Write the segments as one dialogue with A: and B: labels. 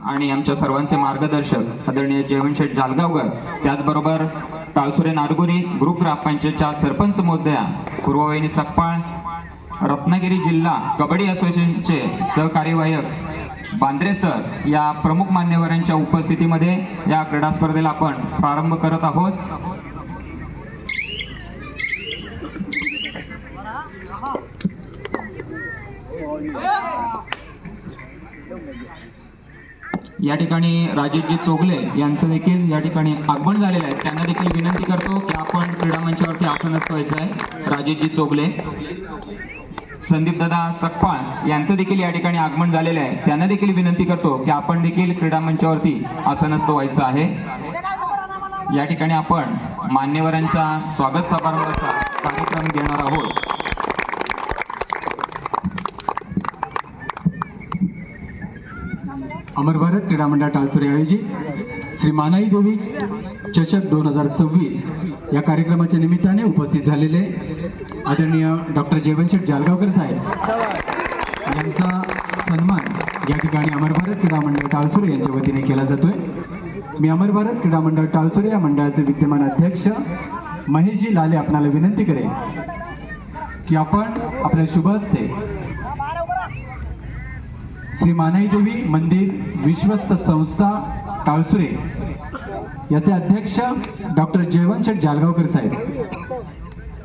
A: आणि आमच्या सर्वांचे मार्गदर्शक आदरणीय जयवंतशेठ जालगावकर, त्याचबरोबर टाळसुरे नारगुरी ग्रुप ग्रामपंचायतच्या सरपंच महोदया, पूर्ववहिनी सकपाळ, रत्नागिरी जिल्हा कबड्डी असोसिएशनचे सहकार्यवाहक बांद्रे सर या प्रमुख मान्यवरांच्या उपस्थितीमध्ये या क्रीडा स्पर्धेला आपण प्रारंभ करत आहोत। या ठिकाणी राजेशजी चोगले यांचं देखील या ठिकाणी आगमन झालेलं आहे। त्यांना देखील विनंती करतो की आपण क्रीडा मंचावरती आसनस्थ व्हायचं आहे। राजेशजी चोगले, संदीप दादा सकपाळ यांचं देखील या ठिकाणी आगमन झालेलं आहे। त्यांना देखील विनंती करतो की आपण देखील क्रीडा मंचावरती आसनस्थ व्हायचं आहे। या ठिकाणी आपण मान्यवरांच्या स्वागत समारंभाचा कार्यक्रम घेणार आहोत।
B: अमर भारत क्रीडा मंडळ टाळसुरे आयोजित श्री मानाई देवी चषक 2026 या कार्यक्रमाच्या निमित्ताने उपस्थित झालेले आदरणीय डॉक्टर जयवंतशेठ जालगावकर साहेब यांचा सन्मान या ठिकाणी अमर भारत क्रीडा मंडळ टाळसुरे यांच्या वतीने केला जातोय। मी अमर भारत क्रीडा मंडळ टाळसुरे या मंडळाचे विद्यमान अध्यक्ष महेशजी लाले आपणाला विनंती करेन की आपण आपल्या शुभ हस्ते श्री मानाई देवी मंदिर विश्वस्त संस्था टाळसुरे याचे अध्यक्ष डॉक्टर जयवंतशेठ जालगावकर साहेब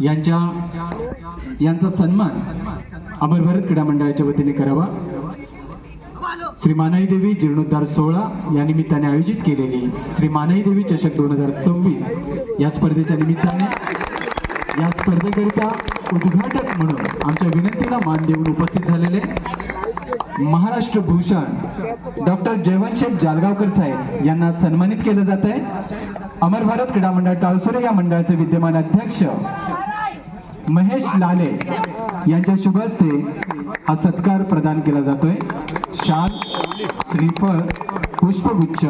B: यांचा सन्मान अमर भारत क्रीडा मंडळाच्या वतीने करावा। श्री मानाई देवी जीर्णोद्धार सोहळा या निमित्ताने आयोजित केलेली श्री मानाई देवी चषक 2026 या स्पर्धेच्या निमित्ताने या स्पर्धेकरिता उद्घाटक म्हणून आमच्या विनंतीला मान देऊन उपस्थित झालेले महाराष्ट्र भूषण डॉक्टर जयवंतशेठ जालगावकर साहेब यांना सन्मानित केलं जात आहे। अमर भारत क्रीडा मंडळ टाळसुरे या मंडळाचे विद्यमान अध्यक्ष महेश लाले यांच्या शुभ हस्ते हा सत्कार प्रदान केला जातोय। शाल, श्रीफळ, पुष्पगुच्छ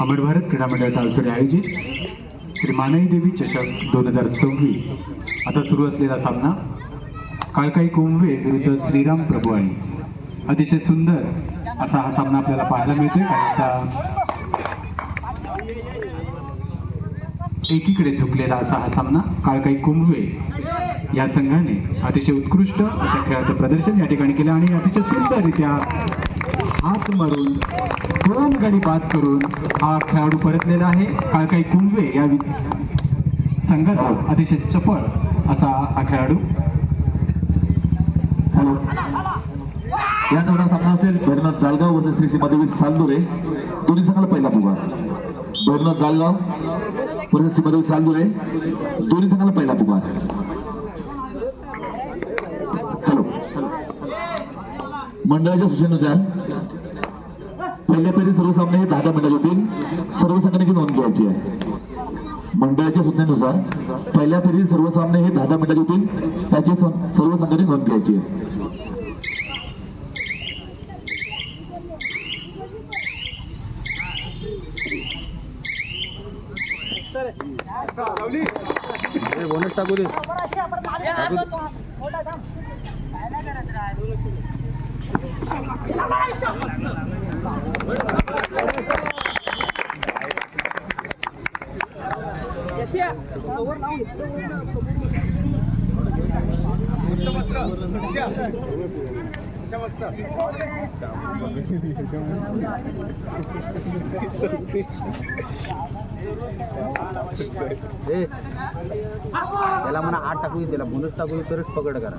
B: अमर भारत क्रीडा मंडळ टाळसुरे आयोजित श्री मानाई देवी चषक 2026 आता सुरू असलेला सामना काळकाई कुंभे विरुद्ध श्रीराम प्रभुआळी। अतिशय सुंदर असा हा सामना आपल्याला पाहायला मिळतोय। एकीकडे झुकलेला असा हा सामना काळकाई कुंभे या संघाने अतिशय उत्कृष्ट अशा खेळाचं प्रदर्शन या ठिकाणी केलं आणि अतिशय सुंदररित्या हात मारून 2 गडी बाद करून हा खेळाडू परतलेला आहे। काळकाई कुंभे या संघाचा अतिशय चपळ असा हा खेळाडू।
C: हॅलो, या नवरा सामना असेल भैरनाथ जालगाव वर्सेस श्री सीमादेवी सालदुरे। दोन्ही संघाला पहिला पुकार। भैरनाथ जालगाव वर्सेस सीमादेवी सालदुरे, दोन्ही संघाला पहिला पुकार। हॅलो, मंडळाच्या सूचनेनुसार पहिल्या फेरी सर्व सामने हे 10 मिनिटात होतील। सर्व संघांची नोंद घ्यायची आहे। मंडळाच्या सूचनेनुसार पहिल्या फेरी सर्व सामने हे 10 मिनिटात होतील। त्याची सर्व संघांनी नोंद घ्यायची आहे।
D: बोनस टाकू दे। त्याला म्हणा 8 टाकू दे, त्याला बोनस टाकू दे तरच पकड करा।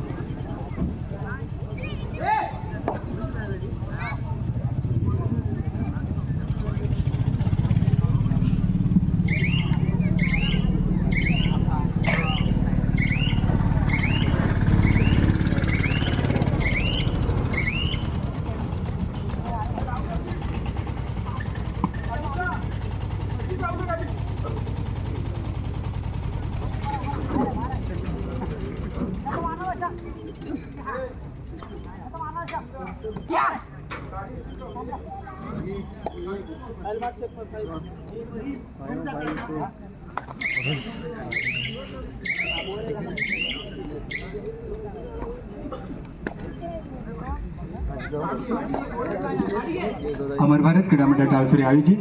B: अमर भारत क्रीडा मंडळ टाळसुरे आयोजित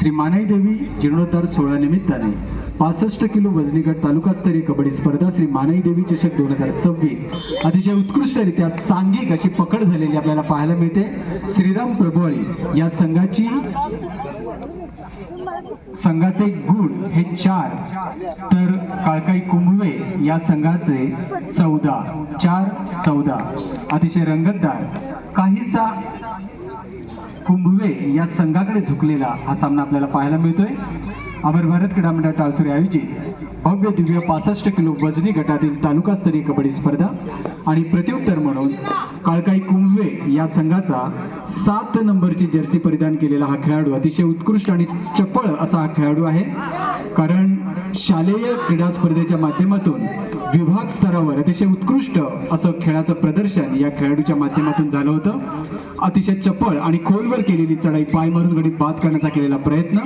B: श्री मानाई देवी जीर्णोद्धार सोहळा निमित्ताने 65 किलो वजनी गट तालुकास्तरीय कबड्डी स्पर्धा श्री मानाई देवी चषक 2026 अतिशय उत्कृष्टरित्या सांघिक अशी पकड झालेली आपल्याला पाहायला मिळते. श्रीराम प्रभुवाळी या संघाचे गुण हे 4 तर काळकाई कुंभवे या संघाचे 14 अतिशय रंगतदार काहीसा कुंभवे या संघाकडे झुकलेला हा सामना आपल्याला पाहायला मिळतोय. अमर भारत क्रीडा मंडळ टाळसुरे आयोजित भव्य दिव्य 65 किलो वजनी गटातील तालुकास्तरीय कबड्डी स्पर्धा आणि प्रत्युत्तर म्हणून काळकाई कुंभवे या संघाचा 7 नंबरची जर्सी परिधान केलेला हा खेळाडू अतिशय उत्कृष्ट आणि चपळ असा हा खेळाडू आहे. कारण शालेय क्रीडा स्पर्धेच्या माध्यमातून विभाग स्तरावर अतिशय उत्कृष्ट असं खेळाचं प्रदर्शन या खेळाडूच्या माध्यमातून झालं होतं. अतिशय चपळ आणि खोलवर केलेली चढाई, पाय मारून गडीत बाद करण्याचा केलेला प्रयत्न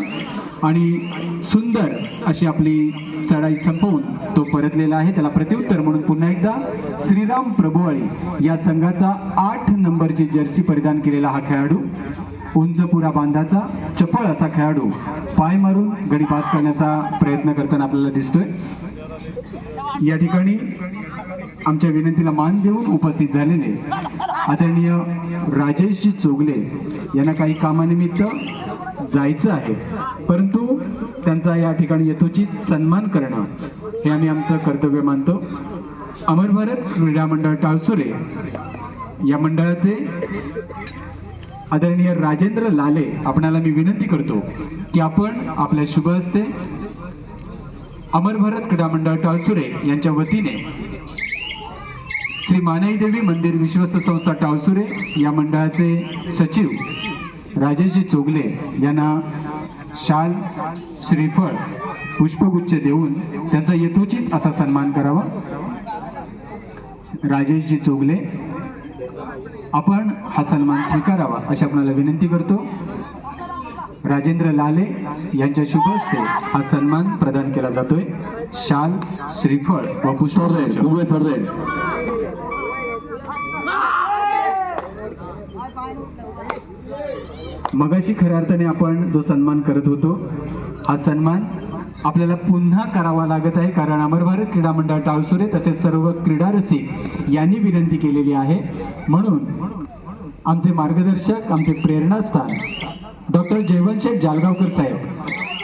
B: आणि सुंदर अशी आपली चढाई संपवून तो परतलेला आहे. त्याला प्रत्युत्तर म्हणून पुन्हा एकदा श्रीराम प्रभुवाळी या संघाचा 8 नंबरची जर्सी परिधान केलेला हा खेळाडू, उंचपुरा बांधाचा चपळ असा खेळाडू, पाय मारून गडी बाद करण्याचा प्रयत्न करताना आपल्याला दिसतोय. या ठिकाणी आमच्या विनंतीला मान देऊन उपस्थित झालेले आदरणीय राजेशजी चोगले यांना काही कामानिमित्त जायचं आहे, परंतु त्यांचा या ठिकाणी यथोचित सन्मान करणं हे आम्ही आमचं कर्तव्य मानतो. अमर भारत क्रीडा मंडळ टाळसुरे या मंडळाचे आदरणीय राजेंद्र लाले आपणाला मी विनंती करतो की आपण आपल्या शुभ हस्ते अमर भारत क्रीडा मंडळ टाळसुरे यांच्या वतीने श्री मानाई देवी मंदिर विश्वस्त संस्था टाळसुरे या मंडळाचे सचिव राजेशजी चोगले यांना शाल, श्रीफळ, पुष्पगुच्छ देऊन त्यांचा यथोचित असा सन्मान करावा. राजेशजी चोगले आपण हा सन्मान स्वीकारावा अशी आपल्याला विनंती करतो. राजेंद्र लाले यांच्या शुभ हस्ते हा सन्मान प्रदान केला जातोय. शाल, श्रीफळ व पुष्पगुच्छ. मगाशी खऱ्या अर्थाने आपण जो सन्मान करत होतो हा सन्मान आपल्याला पुन्हा करावा लागत आहे, कारण अमर भारत क्रीडा मंडळ टाळसुरे तसेच सर्व क्रीडा रसिक यांनी विनंती केलेली आहे. म्हणून आमचे मार्गदर्शक, आमचे प्रेरणास्थान डॉक्टर जयवंतशेठ जालगावकर साहेब,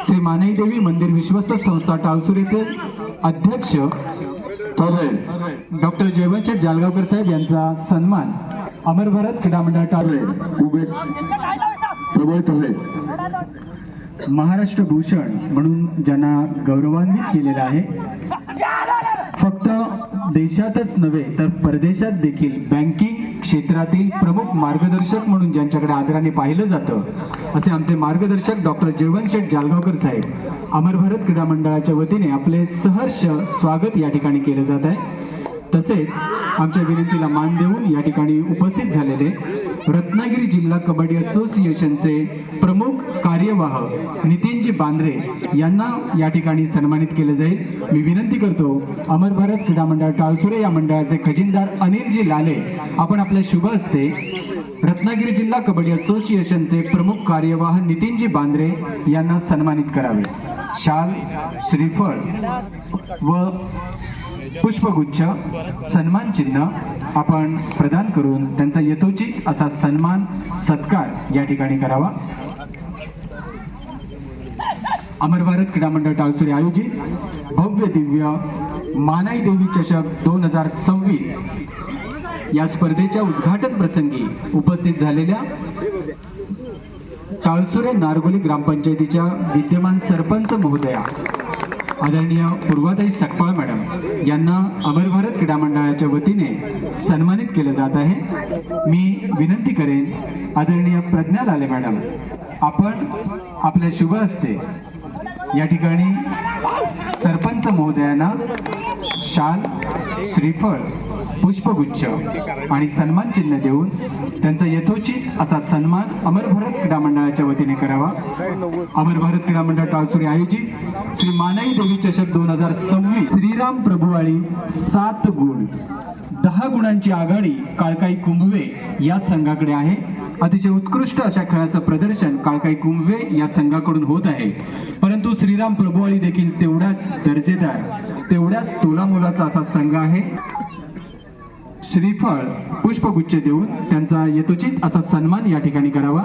B: श्री मानाई देवी मंदिर विश्वस्त संस्था टाळसुरेचे अध्यक्ष डॉक्टर जयवंतशेठ जालगावकर साहेब यांचा सन्मान अमर भारत क्रीडा मंडळ टाळसुरे महाराष्ट्र भूषण म्हणून ज्यांना गौरवान्वित केलेला आहे. फक्त देशातच नव्हे तर परदेशात देखील बँकिंग क्षेत्रातील प्रमुख मार्गदर्शक म्हणून ज्यांच्याकडे आदराने पाहिलं जातं असे आमचे मार्गदर्शक डॉक्टर जयवंतशेठ जालगावकर साहेब, अमर भारत क्रीडा मंडळाच्या वतीने आपले सहर्ष स्वागत या ठिकाणी केलं जात आहे. तसेच आमच्या विनंतीला मान देऊन या ठिकाणी उपस्थित झालेले रत्नागिरी जिल्हा कबड्डी असोसिएशनचे प्रमुख कार्यवाह नितीनजी बांद्रे यांना या ठिकाणी सन्मानित केले जाईल. मी विनंती करतो अमर भारत क्रीडा मंडळ टाळसुरे या मंडळाचे खजिनदार अनिलजी लाले आपण आपल्या शुभ हस्ते रत्नागिरी जिल्हा कबड्डी असोसिएशनचे प्रमुख कार्यवाह नितीनजी बांद्रे यांना सन्मानित करावे. शाल, श्रीफळ व पुष्पगुच्छ सन्मान चिन्ह आपण प्रदान करून त्यांचा यथोचित असा सन्मान सत्कार या ठिकाणी करावा. अमर भारत क्रीडा मंडळ टाळसुरे आयोजित भव्य दिव्य मानाई देवी चषक 2026 या स्पर्धेच्या उद्घाटन प्रसंगी उपस्थित झालेल्या टाळसुरे नारगोली ग्रामपंचायतीच्या विद्यमान सरपंच महोदया आदरणीय पूर्वाताई सकपाळ मॅडम यांना अमर भारत क्रीडा मंडळाच्या वतीने सन्मानित केलं जात आहे. मी विनंती करेन आदरणीय प्रज्ञा लाले मॅडम आपण आपल्या शुभ हस्ते या ठिकाणी सरपंच महोदयांना शाल, श्रीफळ पुष्पगुच्छ आणि सन्मान चिन्ह देऊन त्यांचा यथोचित असा सन्मान अमर भारत क्रीडा मंडळाच्या वतीने करावा. अमर भारत क्रीडा मंडळ टाळसुरे आयोजित श्री मानाई देवी चषक 2026 श्रीराम प्रभुवाळी 7 गुण 10 गुणांची आघाडी काळकाई कुंभवे या संघाकडे आहे. अतिशय उत्कृष्ट अशा खेळाचं प्रदर्शन काळकाई कुंभवे या संघाकडून होत आहे. परंतु श्रीराम प्रभुवाळी देखील तेवढाच दर्जेदार तेवढ्याच तोलामोलाचा असा संघ आहे. श्रीफळ पुष्पगुच्छ देऊन त्यांचा यथोचित असा सन्मान या ठिकाणी करावा.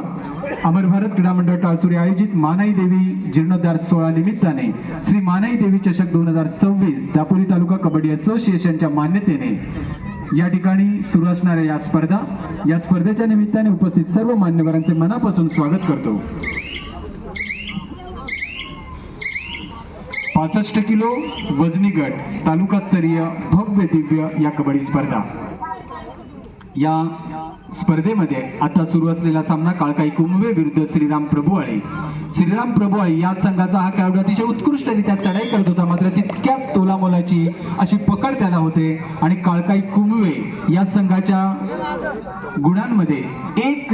B: अमर भारत क्रीडा मंडळ टाळसुरे आयोजित मानाई देवी जीर्णोद्धार सोहळा निमित्ताने श्री मानाई देवी चषक 2026 दापोली तालुका कबड्डी असोसिएशनच्या मान्यतेने या ठिकाणी सुरू असणाऱ्या या स्पर्धेच्या निमित्ताने उपस्थित सर्व मान्यवरांचे मनापासून स्वागत करतो. 65 किलो वजनी गट तालुकास्तरीय भव्य दिव्य या कबड्डी स्पर्धा. या स्पर्धेमध्ये आता सुरू असलेला सामना काळकाई कुंभवे विरुद्ध श्रीराम प्रभुवाळी. श्रीराम प्रभुवाळी या संघाचा हा खेळाडू अतिशय उत्कृष्टरित्या चढाई करत होता, मात्र तितक्याच तोलामोलाची अशी पकड त्याला होते आणि काळकाई कुंभवे या संघाच्या गुणांमध्ये एक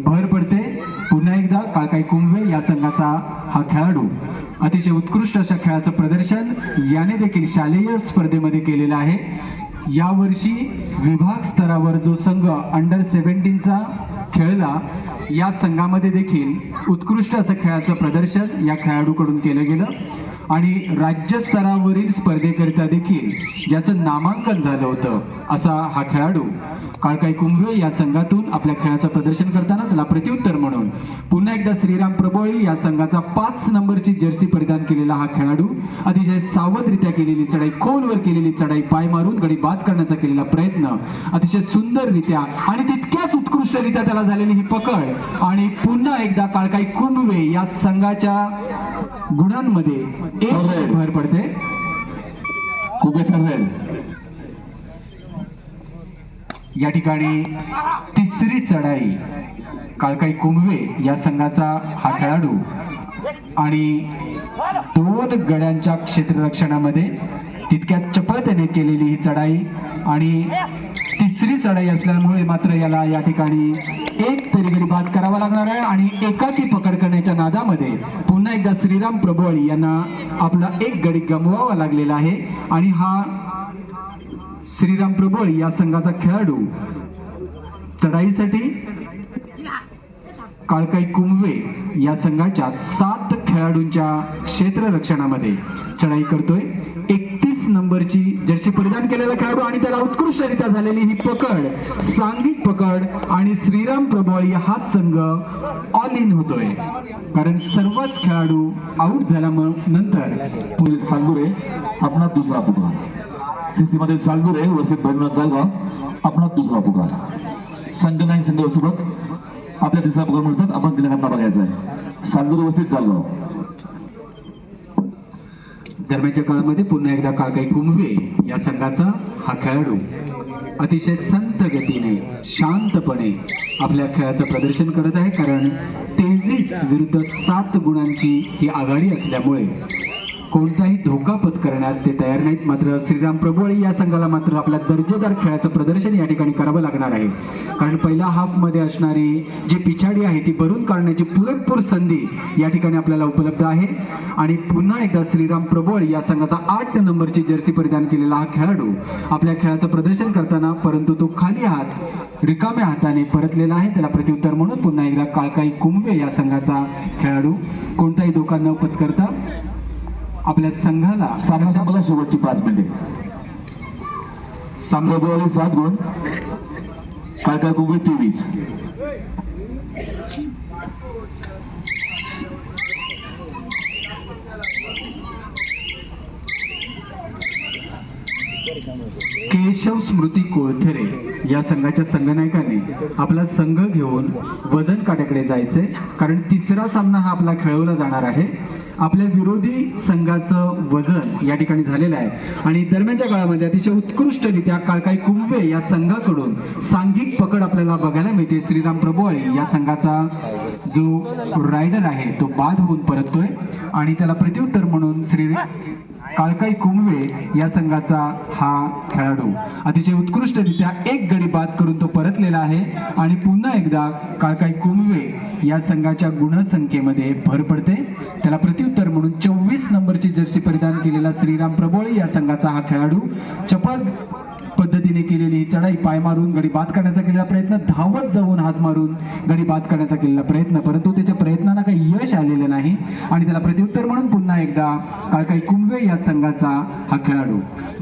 B: भर पडते. पुन्हा एकदा काळकाई कुंभवे या संघाचा हा खेळाडू अतिशय उत्कृष्ट अशा खेळाचं प्रदर्शन याने देखील शालेय स्पर्धेमध्ये केलेलं आहे. यावर्षी विभाग स्तरावर जो संघ अंडर 17चा खेळला या संघामध्ये देखील उत्कृष्ट असं खेळाचं प्रदर्शन या खेळाडूकडून केलं गेलं आणि राज्य स्तरावरील स्पर्धेकरिता देखील ज्याचं नामांकन झालं होतं असा हा खेळाडू काळकाई कुंभवे या संघातून आपल्या खेळाचं प्रदर्शन करताना त्याला प्रत्युत्तर म्हणून पुन्हा एकदा श्रीराम प्रभुवाळी या संघाचा 5 नंबरची जर्सी परिधान केलेला हा खेळाडू अतिशय सावधरित्या केलेली चढाई, खोलवर केलेली चढाई, पाय मारून गडी बाद करण्याचा केलेला प्रयत्न अतिशय सुंदररित्या आणि तितक्याच उत्कृष्टरित्या त्याला झालेली ही पकड आणि पुन्हा एकदा काळकाई कुंभवे या संघाच्या गुणांमध्ये एक भर पडते. या ठिकाणी तिसरी चढाई काळकाई कुंभवे या संघाचा हा खेळाडू आणि 2 गड्यांच्या क्षेत्ररक्षणामध्ये तितक्या चपळतेने केलेली ही चढाई आणि तिसरी चढाई असल्यामुळे मात्र याला या ठिकाणी एक तरी गडी बाद करावा लागणार आहे आणि एकाकी पकड करण्याच्या नादामध्ये पुन्हा एकदा श्रीराम प्रभुवाळी यांना आपला एक गडी गमवावा लागलेला आहे आणि हा श्रीराम प्रभुवाळी या संघाचा खेळाडू चढाईसाठी काळकाई कुंभवे या संघाच्या 7 खेळाडूंच्या क्षेत्ररक्षणामध्ये चढाई करतोय. 31 नंबरची जर्सी परिधान केलेला खेळाडू आणि त्याला उत्कृष्टरित्या झालेली ही पकड, सांघिक पकड आणि श्रीराम प्रभुवाळी हा संघ ऑल इन होतोय कारण सर्वच खेळाडू आउट झाल्यानंतर
C: पोलीस सालदुरे आपला दुसरा पुकार. सीसी मध्ये सालदुरे वर्षित भैरवनाथ जालगाव आपला दुसरा पुकार. संघ नाही संघासोबत आपल्या तिसरा पुकार म्हणतात. आपण दिनांना बघायचा आहे. सालदुरे वर्षित जालगाव.
B: दरम्यानच्या काळामध्ये पुन्हा एकदा काळकाई कुंभवे या संघाचा हा खेळाडू अतिशय संत गतीने शांतपणे आपल्या खेळाचं प्रदर्शन करत आहे कारण 23 विरुद्ध 7 गुणांची ही आघाडी असल्यामुळे कोणताही धोका पत्करण्यास ते तयार नाहीत. मात्र श्रीराम प्रभुवाळी या संघाला मात्र आपल्या दर्जेदार खेळाचं प्रदर्शन या ठिकाणी करावं लागणार आहे कारण पहिल्या हाफमध्ये असणारी जी पिछाडी आहे ती भरून काढण्याची पुरेपूर संधी या ठिकाणी आपल्याला उपलब्ध आहे आणि पुन्हा एकदा श्रीराम प्रभुवाळी या संघाचा 8 नंबरची जर्सी परिधान केलेला हा खेळाडू आपल्या खेळाचं प्रदर्शन करताना परंतु तो खाली हात रिकाम्या हाताने परतलेला आहे. त्याला प्रत्युत्तर म्हणून पुन्हा एकदा काळकाई कुंभवे या संघाचा खेळाडू कोणताही धोका न पत्करता आपल्या संघाला
C: सामना शेवटची 5 मिनिटे. प्रभुवाळी 7 गुण, काळकाई कुंभवे 23.
B: केशव स्मृती कोळथरे या संघाच्या संघनायकाने आपला संघ घेऊन वजन काट्याकडे जायचे कारण तिसरा सामना हा आपला खेळवला जाणार आहे. आपल्या विरोधी संघाचं वजन या ठिकाणी झालेलं आहे आणि दरम्यानच्या काळामध्ये अतिशय उत्कृष्टरित्या काळकाई कुंभवे या संघाकडून सांघिक पकड आपल्याला बघायला मिळते. श्रीराम प्रभुवाळी या संघाचा जो रायडर आहे तो बाद होऊन परततोय आणि त्याला प्रत्युत्तर म्हणून काळकाई कुंभवे या संघाचा हा खेळाडू अतिशय उत्कृष्टरित्या एक गडी बाद करून तो परतलेला आहे आणि पुन्हा एकदा काळकाई कुंभवे या संघाच्या गुणसंख्येमध्ये भर पडते. त्याला प्रत्युत्तर म्हणून 24 नंबरची जर्सी परिधान केलेला श्रीराम प्रबोळे या संघाचा हा खेळाडू चपळ पद्धतीने केलेली ही चढाई, पाय मारून गडी बाद करण्याचा केलेला प्रयत्न, धावत जाऊन हात मारून गडी बाद करण्याचा केलेला प्रयत्न, परंतु त्याच्या प्रयत्नांना काही यश आलेलं नाही आणि त्याला प्रत्युत्तर म्हणून पुन्हा एकदा काळकाई कुंभवे या संघाचा हा खेळाडू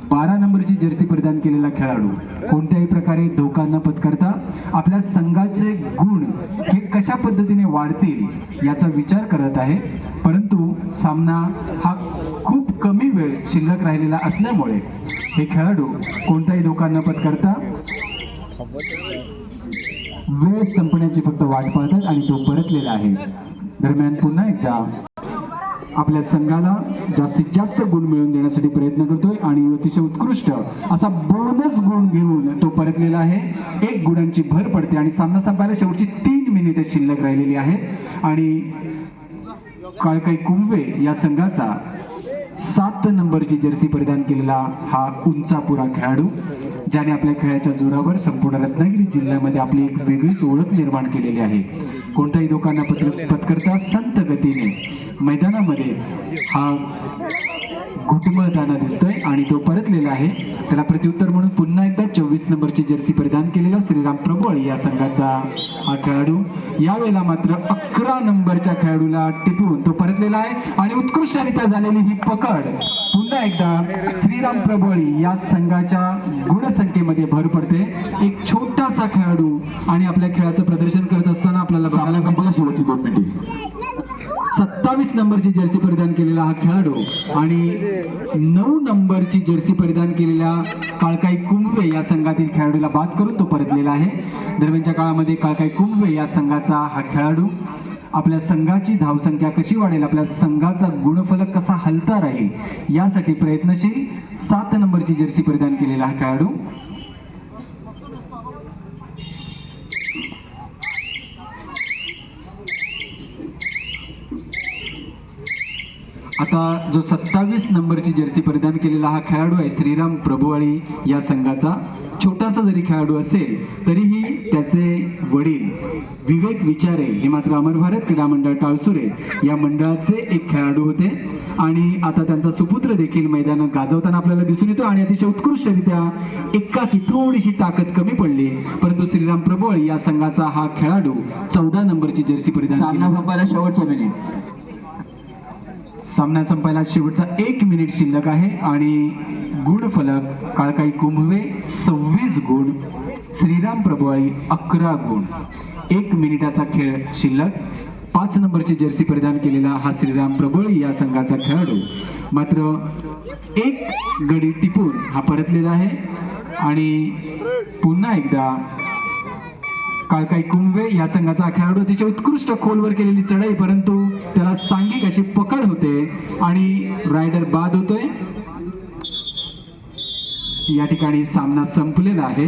B: 12 नंबरची जर्सी परिधान केलेला खेळाडू कोणत्याही प्रकारे धोका न पत्करता आपल्या संघाचे गुण हे कशा पद्धतीने वाढतील याचा विचार करत आहे. परंतु सामना हा खूप कमी वेळ शिल्लक राहिलेला असल्यामुळे हे खेळाडू कोणताही धोका न पत्करता वेळ संपण्याची फक्त वाट पाहतात आणि तो परतलेला आहे. दरम्यान पुन्हा एकदा आपल्या संघाला जास्तीत जास्त गुण मिळवून देण्यासाठी प्रयत्न करतोय आणि अतिशय उत्कृष्ट असा बोनस गुण घेऊन तो परतलेला आहे. 1 गुणांची भर पडते आणि सामना संपायला शेवटची 3 मिनिटे शिल्लक राहिलेली आहेत आणि काळकाई कुंभवे या संघाचा 7 नंबरची जर्सी परिधान केलेला हा उंचापुरा खेळाडू ज्याने आपल्या खेळाच्या जोरावर संपूर्ण रत्नागिरी जिल्ह्यामध्ये आपली एक वेगळीच ओळख निर्माण केलेली आहे. कोणत्याही धोका पत्करता संत गतीने मैदानामध्येच हा घुटमळताना दिसतोय आणि तो परतलेला आहे. त्याला प्रत्युत्तर म्हणून पुन्हा एकदा 24 नंबरची जर्सी परिधान केलेला श्रीराम प्रबोळे या संघाचा हा खेळाडू यावेळेला मात्र 11 नंबरच्या खेळाडूला टिपून तो परतलेला आहे आणि उत्कृष्टरित्या झालेली ही पकड पुन्हा एकदा श्रीराम प्रबोळे या संघाच्या गुणसंख्येमध्ये भर पडते. एक छोटासा खेळाडू आणि आपल्या खेळाचं प्रदर्शन करत असताना आपल्याला बघायला
C: संपला शेवटची 2 मिनिटे.
B: 27 नंबरची जर्सी परिधान केलेला हा खेळाडू आणि 9 नंबरची जर्सी परिधान केलेल्या काळकाई कुंभवे या संघातील खेळाडूला बाद करून तो परतलेला आहे. दरम्यानच्या काळामध्ये काळकाई कुंभवे या संघाचा हा खेळाडू आपल्या संघाची धावसंख्या कशी वाढेल, आपल्या संघाचा गुणफलक कसा हलता राहील यासाठी प्रयत्नशील. 7 नंबरची जर्सी परिधान केलेला हा खेळाडू आता जो 27 नंबरची जर्सी परिधान केलेला हा खेळाडू आहे श्रीराम प्रभुवाळी या संघाचा. छोटासा जरी खेळाडू असेल तरीही त्याचे वडील विवेक विचारे हे मात्र अमर भारत क्रीडा मंडळ टाळसुरे या मंडळाचे एक खेळाडू होते आणि आता त्यांचा सुपुत्र देखील मैदानात गाजवताना आपल्याला दिसून येतो आणि अतिशय उत्कृष्टरित्या एकाकी थोडीशी ताकद कमी पडली परंतु श्रीराम प्रभुवाळी या संघाचा हा खेळाडू 14 नंबरची जर्सी परिधान
C: सामना संपायला शेवटचा मिनिट.
B: सामना संपायला शेवटचा 1 मिनिट शिल्लक आहे आणि गुणफलक काळकाई कुंभवे 26 गुण, श्रीराम प्रभुवाळी 11 गुण. 1 मिनिटाचा खेळ शिल्लक. 5 नंबरची जर्सी परिधान केलेला हा श्रीराम प्रभुवाळी या संघाचा खेळाडू मात्र 1 गडी टिपून हा परतलेला आहे आणि पुन्हा एकदा काळकाई कुंभवे या संघाचा खेळाडू अतिशय उत्कृष्ट खोलवर केलेली चढाई परंतु त्याला सांघिक अशी पकड होते आणि रायडर बाद होतोय. या ठिकाणी सामना संपलेला आहे.